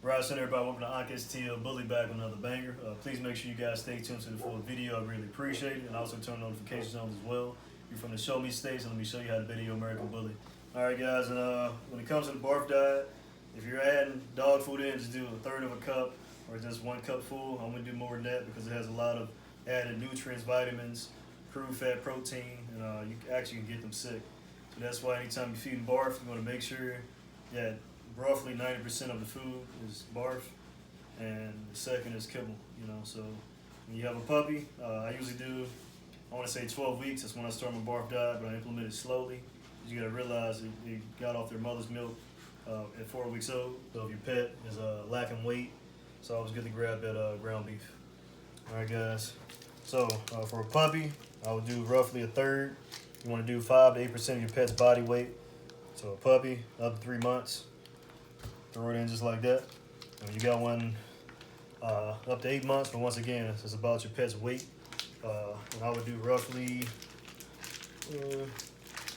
Right, so everybody, welcome to TL Bully back with another banger. Please make sure you guys stay tuned to the full video. I really appreciate it. And also turn notifications on as well. If you're from the Show Me States, and let me show you how to video American Bully. Alright guys, and when it comes to the Barf Diet, if you're adding dog food in, just do a third of a cup or just 1 cup full. I'm going to do more than that because it has a lot of added nutrients, vitamins, crude fat, protein, and you actually can get them sick. So that's why anytime you're feeding barf, you want to make sure that roughly 90% of the food is barf, and the second is kibble. So when you have a puppy, I usually do, I want to say 12 weeks. That's when I start my barf diet, but I implement it slowly. You got to realize they got off their mother's milk at 4 weeks old. So if your pet is lacking weight, it's always good to grab that ground beef. All right, guys. So for a puppy, I would do roughly a third. You want to do 5 to 8% of your pet's body weight. So a puppy up to 3 months. Throw it in just like that. And you got one up to 8 months, but once again, it's about your pet's weight. And I would do roughly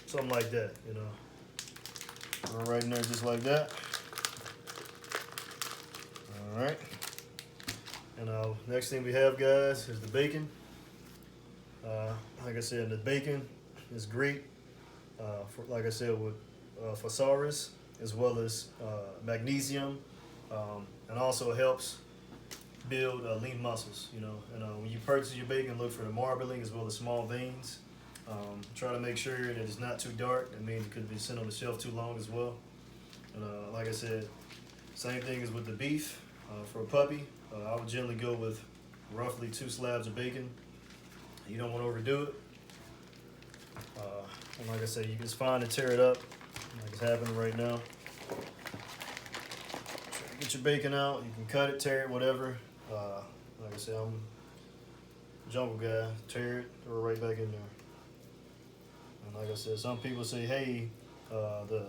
something like that, Throw it right in there just like that. All right. And next thing we have, guys, is the bacon. Like I said, the bacon is great, like I said, with phosphorus as well as magnesium, and also helps build lean muscles, And when you purchase your bacon, look for the marbling as well as small veins. Try to make sure that it's not too dark. That means it could be sitting on the shelf too long as well. And like I said, same thing as with the beef. For a puppy, I would generally go with roughly 2 slabs of bacon. You don't want to overdo it. And like I said, you can just find and tear it up, like it's happening right now. Get your bacon out. You can cut it, tear it, whatever. Like I said, I'm a jungle guy. Tear it, throw it right back in there. And like I said, some people say, hey, the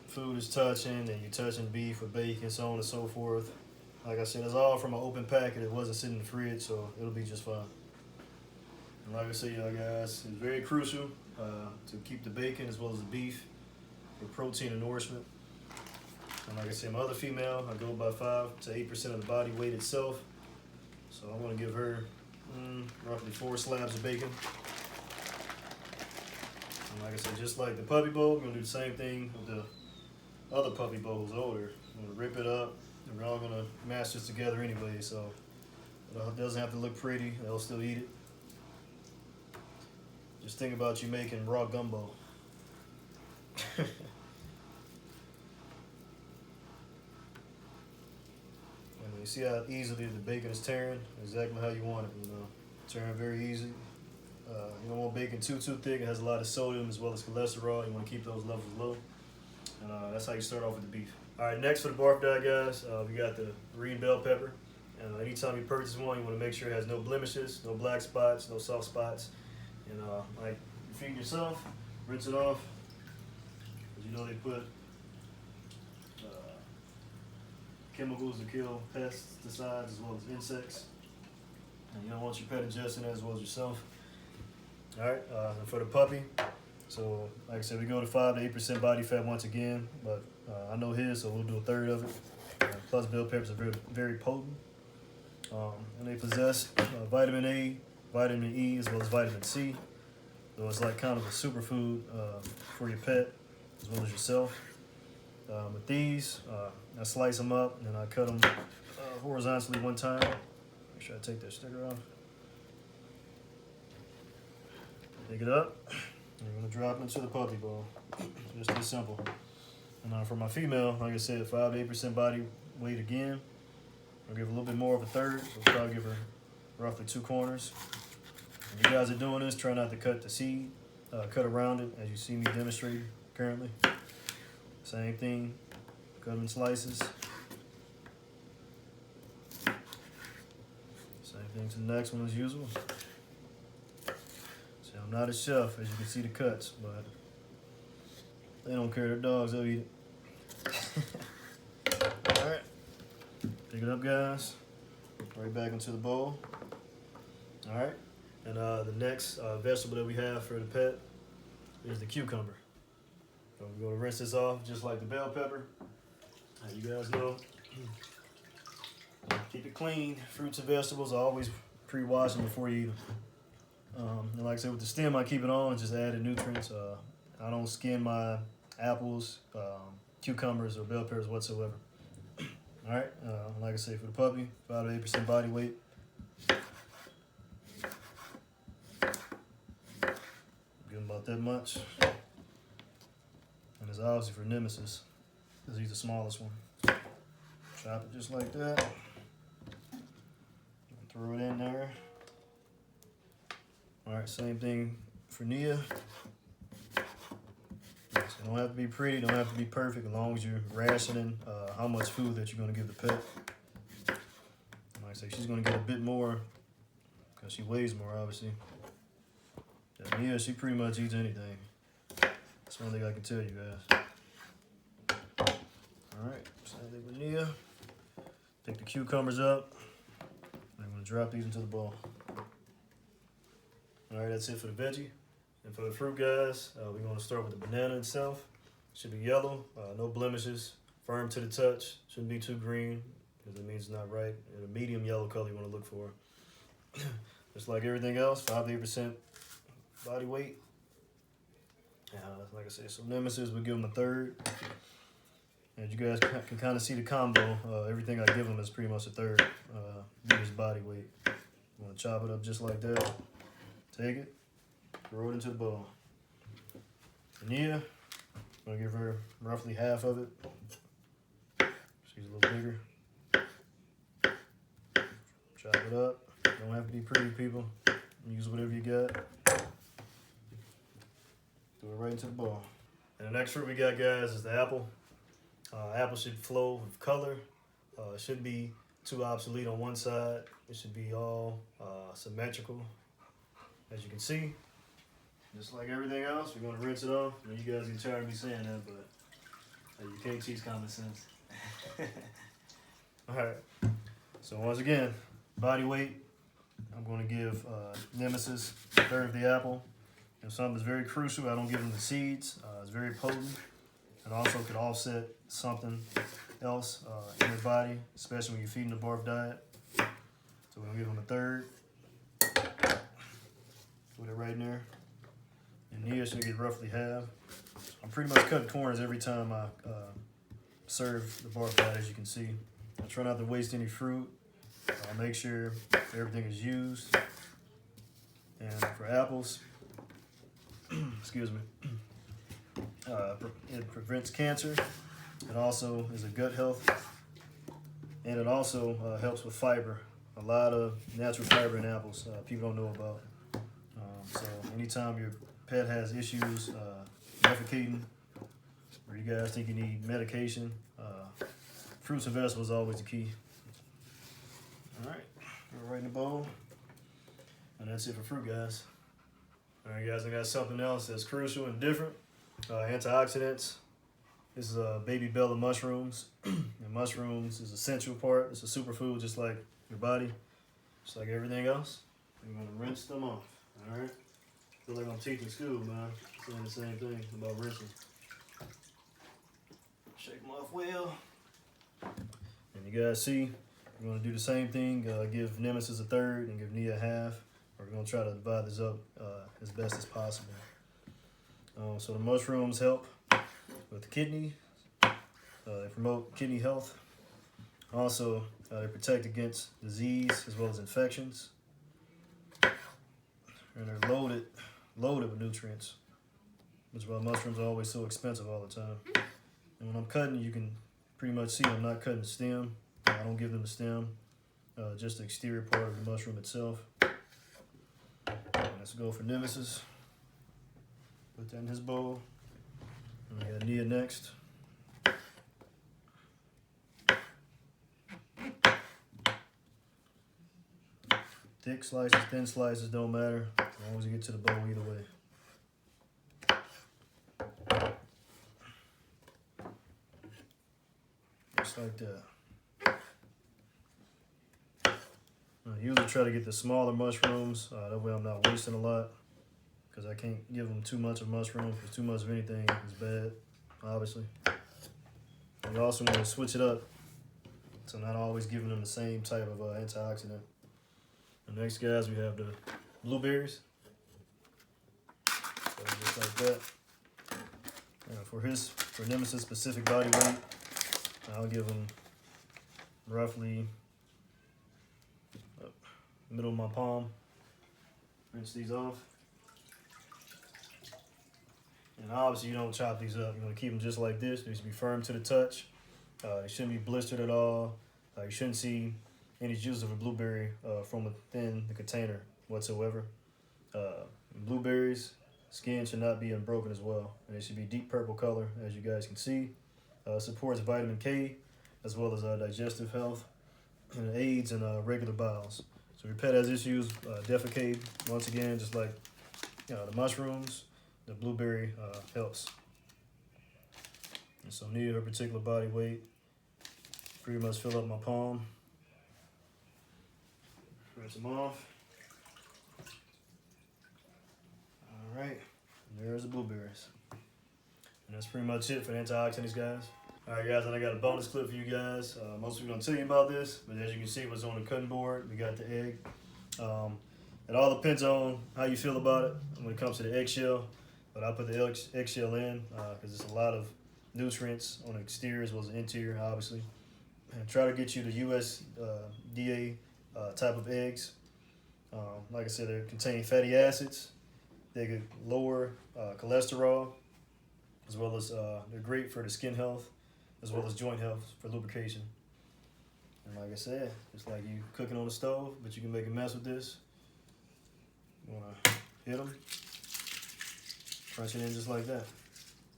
food is touching, and you're touching beef with bacon, so on and so forth. Like I said, it's all from an open packet. It wasn't sitting in the fridge, so it'll be just fine. And like I said, y'all guys, it's very crucial to keep the bacon as well as the beef for protein and nourishment. And like I said, my other female, I go by 5 to 8% of the body weight itself. So I'm going to give her roughly 4 slabs of bacon. And like I said, just like the puppy bowl, we're going to do the same thing with the other puppy bowls older. I'm going to rip it up, and we're all going to mash this together anyway, so it doesn't have to look pretty. They'll still eat it. Just think about you making raw gumbo. And you see how easily the bacon is tearing, exactly how you want it, Tearing very easy. You don't want bacon too thick. It has a lot of sodium as well as cholesterol. You want to keep those levels low. And that's how you start off with the beef. All right, next for the barf diet, guys, we got the green bell pepper. And anytime you purchase one, you want to make sure it has no blemishes, no black spots, no soft spots. And like you feed yourself, rinse it off. Because they put chemicals to kill pesticides as well as insects. And you don't want your pet ingesting that as well as yourself. Alright, and for the puppy, so like I said, we go to 5 to 8% body fat once again, but I know his, so we'll do a third of it. Plus bell peppers are very, very potent. And they possess vitamin A, vitamin E, as well as vitamin C. So it's like kind of a superfood for your pet as well as yourself. With these, I slice them up and I cut them horizontally one time. Make sure I take that sticker off. Pick it up. And we're going to drop it into the puppy bowl. Just this simple. And for my female, like I said, 5 to 8% body weight again. I'll give a little bit more of a third. So I'll probably give her roughly 2 corners. When you guys are doing this, try not to cut the seed. Cut around it, as you see me demonstrating currently. Same thing. Cut them in slices. Same thing to the next one as usual. See, I'm not a chef, as you can see the cuts, but they don't care. Their dogs, they'll eat it. Alright. Pick it up, guys. Right back into the bowl. Alright. And the next vegetable that we have for the pet is the cucumber. So we're going to rinse this off just like the bell pepper. As you guys know, Keep it clean. Fruits and vegetables, always pre-wash them before you eat them. And like I said, with the stem, I keep it on and just added nutrients. I don't skin my apples, cucumbers, or bell peppers whatsoever. All right, like I say, for the puppy, 5 to 8% body weight. Give him about that much. And it's obviously for Nemesis, because he's the smallest one. Chop it just like that. Throw it in there. All right, same thing for Nia. So it don't have to be pretty, don't have to be perfect, as long as you're rationing how much food that you're gonna give the pet. Like I say, she's gonna get a bit more because she weighs more, obviously. Yeah, Nia, she pretty much eats anything. That's one thing I can tell you guys. All right, same thing with Nia. Take the cucumbers up. I'm gonna drop these into the bowl. All right, that's it for the veggie. And for the fruit, guys, we're gonna start with the banana itself. Should be yellow, no blemishes, firm to the touch. Shouldn't be too green, because it means it's not ripe. And a medium yellow color you wanna look for. Just like everything else, 5 to 8% body weight. Like I said, so Nemesis, we give them a third. As you guys can kind of see the combo, everything I give them is pretty much a third his body weight. You want to chop it up just like that. Take it, throw it into the bowl. Nia, I'm going to give her roughly half of it. She's a little bigger. Chop it up. Don't have to be pretty, people. Use whatever you got. Throw it right into the bowl. And the next fruit we got, guys, is the apple. Apple should flow with color. It shouldn't be too obsolete on one side. It should be all symmetrical. As you can see, just like everything else, we're gonna rinse it off. And you guys get tired of me saying that, but you can't teach common sense. All right. So once again, body weight. I'm gonna give Nemesis a third of the apple. If something is very crucial, I don't give them the seeds. It's very potent. And also could offset something else in your body, especially when you're feeding the Barf Diet. So we're gonna give them a third. Put it right in there. And Nia should get roughly half. I'm pretty much cutting corners every time I serve the Barf Diet, as you can see. I try not to waste any fruit. I'll make sure everything is used. And for apples, excuse me, it prevents cancer. It also is a gut health, and it also helps with fiber. A lot of natural fiber in apples people don't know about. So anytime your pet has issues defecating, or you guys think you need medication, fruits and vegetables is always the key. All right, go right in the bowl, and that's it for fruit, guys. All right, guys, I got something else that's crucial and different. Antioxidants. This is baby bella mushrooms. And mushrooms is an essential part. It's a superfood, just like your body, just like everything else. We're gonna rinse them off. All right. Feel like I'm teaching school, man. Saying the same thing about rinsing. Shake them off well. And you guys see, we're gonna do the same thing. Give Nemesis a third and give Nia a half. We're gonna try to divide this up as best as possible. So the mushrooms help with the kidney. They promote kidney health. Also, they protect against disease as well as infections. And they're loaded with nutrients, which is why mushrooms are always so expensive all the time. And when I'm cutting, you can pretty much see I'm not cutting the stem. I don't give them the stem, just the exterior part of the mushroom itself. And let's go for Nemesis. Put that in his bowl. And we got Nia next. Thick slices, thin slices, don't matter. As long as you get to the bowl either way. Just like that. I usually try to get the smaller mushrooms. That way I'm not wasting a lot. Because I can't give them too much of mushroom. Because too much of anything is bad, obviously. You also want to switch it up So not always giving them the same type of antioxidant. And next, guys, we have the blueberries. So just like that. For Nemesis specific body weight, I'll give him roughly middle of my palm. Rinse these off. And obviously you don't chop these up. You want to keep them just like this. They should be firm to the touch. They shouldn't be blistered at all. You shouldn't see any juice of a blueberry from within the container whatsoever. Blueberries, skin should not be unbroken as well. And it should be deep purple color, as you guys can see. Supports vitamin K, as well as digestive health, and aids in regular bowels. So if your pet has issues, defecate, once again, just like the mushrooms, the blueberry helps. And so near her particular body weight, pretty much fill up my palm. Rinse them off. All right, and there's the blueberries. And that's pretty much it for the antioxidants, guys. All right, guys, and I got a bonus clip for you guys. Most people don't tell you about this, but as you can see, what's on the cutting board, we got the egg. It all depends on how you feel about it when it comes to the eggshell. But I put the eggshell in because there's a lot of nutrients on the exterior as well as the interior, obviously. And try to get you the USDA type of eggs. Like I said, they contain fatty acids. They could lower cholesterol, as well as they're great for the skin health, as well as joint health for lubrication. And like I said, it's like you cooking on the stove, but you can make a mess with this. You want to hit them, crunch it in just like that.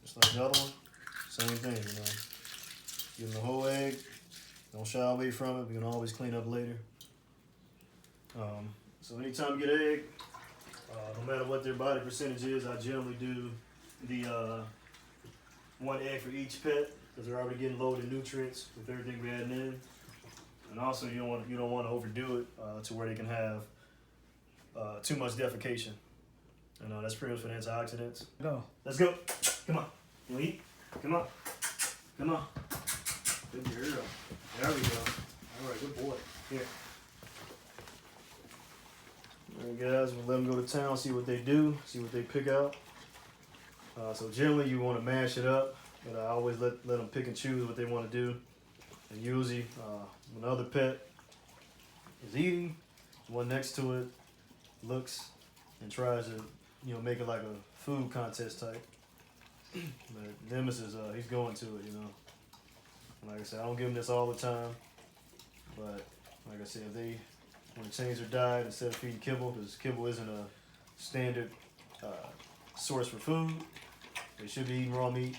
Just like the other one, same thing, you know. Give them the whole egg, don't shy away from it, we can always clean up later. So anytime you get an egg, no matter what their body percentage is, I generally do the 1 egg for each pet, because they're already getting loaded in nutrients with everything we're adding in. And also you don't want to overdo it to where they can have too much defecation. And that's pretty much for the antioxidants. Go. Let's go. Come on. You want to eat? Come on. Come on. Good girl. There we go. All right, good boy. Here. All right, guys, we'll let them go to town, see what they do, see what they pick out. So generally you want to mash it up, but I always let them pick and choose what they want to do. And usually when the other pet is eating, the one next to it looks and tries to make it like a food contest type. But Nemesis, he's going to it, Like I said, I don't give them this all the time, but like I said, if they want to change their diet instead of feeding kibble, because kibble isn't a standard source for food, they should be eating raw meat,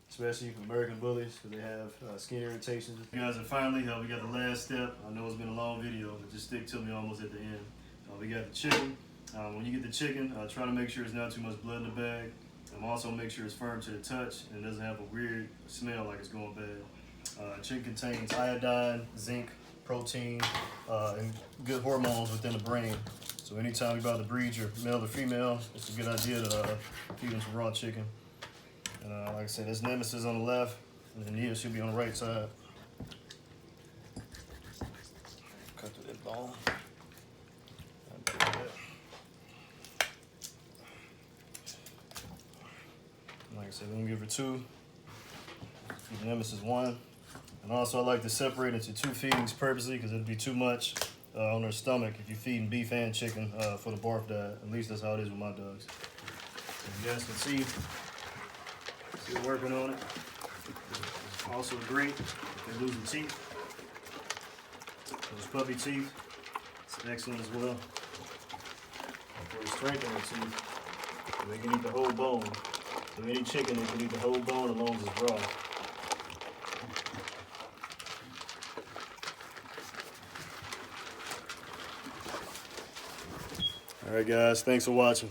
especially American bullies, because they have skin irritations. Guys, and finally, we got the last step. I know it's been a long video, but just stick to me almost at the end. We got the chicken. When you get the chicken, try to make sure there's not too much blood in the bag. And also make sure it's firm to the touch and it doesn't have a weird smell like it's going bad. Chicken contains iodine, zinc, protein, and good hormones within the brain. So anytime you're about to breed your male or female, it's a good idea to feed them some raw chicken. And like I said, there's Nemesis on the left, and then Nia should be on the right side. Cut through that bone. Like I said, we're gonna give her 2. Feed Nemesis 1. And also I like to separate into 2 feedings purposely because it'd be too much on her stomach if you're feeding beef and chicken for the barf diet. At least that's how it is with my dogs. And you guys can see, still working on it. Also great, they're losing teeth. Those puppy teeth, it's excellent as well. For strengthening the teeth, they can eat the whole bone. So any chicken, they can eat the whole bone as long as it's raw. All right, guys, thanks for watching.